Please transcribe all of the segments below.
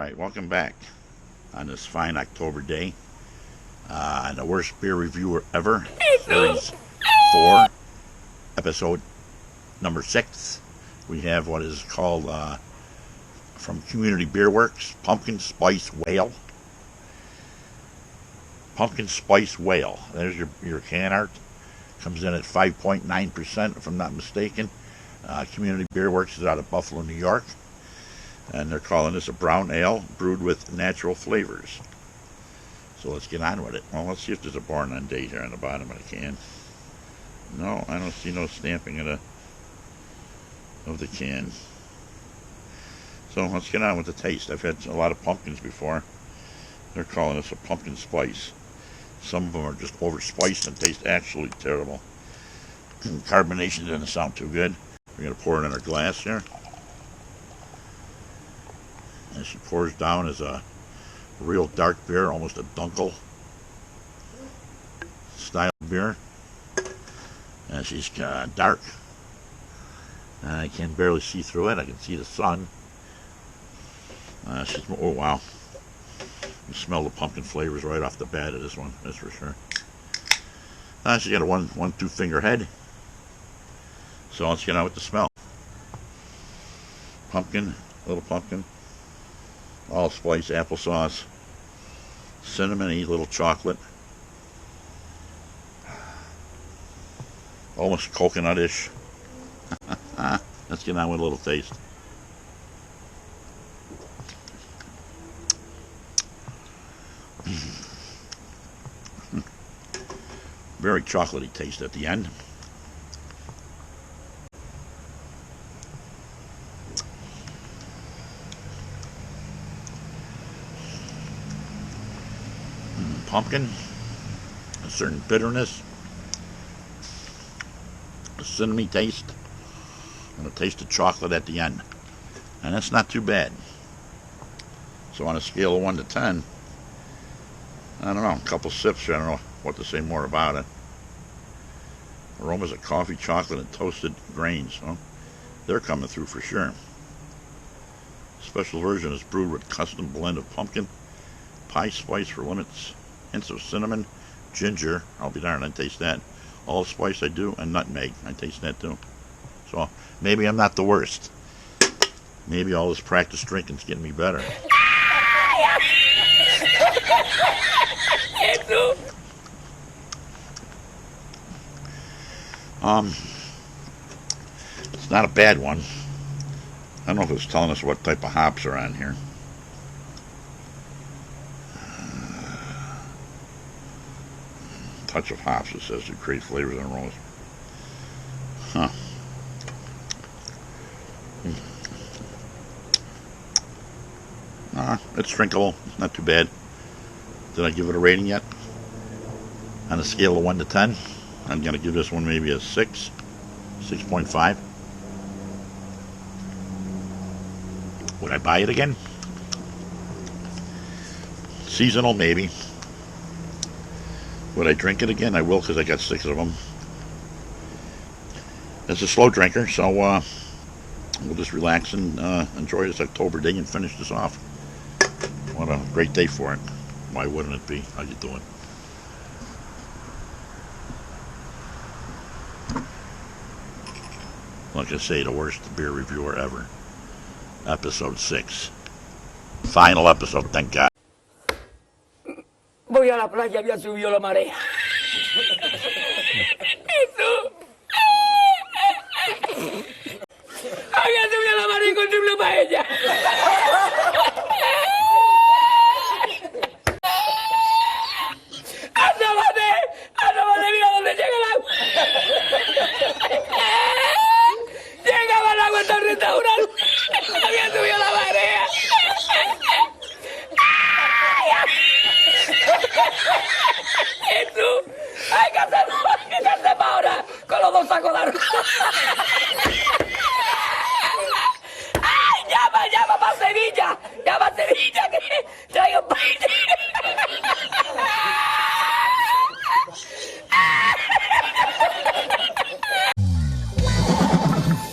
Alright, welcome back on this fine October day. The worst beer reviewer ever, series 4, episode number 6. We have what is called, from Community Beer Works, Pumpkin Spice Whale. Pumpkin Spice Whale. There's your can art. Comes in at 5.9%, if I'm not mistaken. Community Beer Works is out of Buffalo, New York. And they're calling this a brown ale brewed with natural flavors. So let's get on with it. Well, let's see if there's a born on date here on the bottom of the can. No, I don't see no stamping of the can. So let's get on with the taste. I've had a lot of pumpkins before. They're calling this a pumpkin spice. Some of them are just over-spiced and taste absolutely terrible. Carbonation doesn't sound too good. We're going to pour it in our glass here. And she pours down as a real dark beer, almost a dunkel style beer. And she's dark. I can barely see through it. I can see the sun. Oh wow. You smell the pumpkin flavors right off the bat of this one, that's for sure. She's got a 1-2 finger head. So let's get on with the smell. Pumpkin, little pumpkin. Allspice, applesauce, cinnamony, little chocolate, almost coconut-ish. Let's get on with a little taste. Very chocolatey taste at the end. Pumpkin, a certain bitterness, a cinnamony taste, and a taste of chocolate at the end. And that's not too bad. So on a scale of 1 to 10, I don't know, a couple sips here, I don't know what to say more about it. Aromas of coffee, chocolate, and toasted grains. Well, they're coming through for sure. Special version is brewed with custom blend of pumpkin, pie spice for limits, hints of cinnamon, ginger, I'll be darned, I taste that. Allspice I do, and nutmeg, I taste that too. So maybe I'm not the worst. Maybe all this practice drinking's getting me better. It's not a bad one. I don't know if it's telling us what type of hops are on here. Touch of hops, it says, to create flavors and aromas. Huh. It's drinkable. It's not too bad. Did I give it a rating yet? On a scale of 1 to 10, I'm going to give this one maybe a 6, 6.5. Would I buy it again? Seasonal, maybe. Would I drink it again? I will, because I got 6 of them. It's a slow drinker, so we'll just relax and enjoy this October day and finish this off. What a great day for it. Why wouldn't it be? How you doing? Like I say, the worst beer reviewer ever. Episode 6. Final episode, thank God. Voy a la playa, había subido la marea. Jesús. Había subido la marea y encontré una paella. ¡Asómate, mira dónde llega el agua! Llegaba el agua hasta el restaurante. Había subido la marea. Jesús, hay que hacer para ahora con los 2 sacos de arroz. ¡Ay, llama para Sevilla! ¡Llama a Sevilla que traigo un país!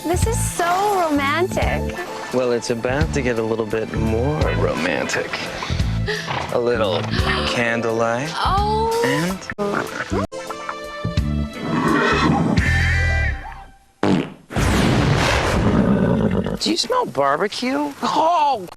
This is so romantic. Well, it's about to get a little bit more romantic. A little candlelight. Oh. And... Do you smell barbecue? Oh!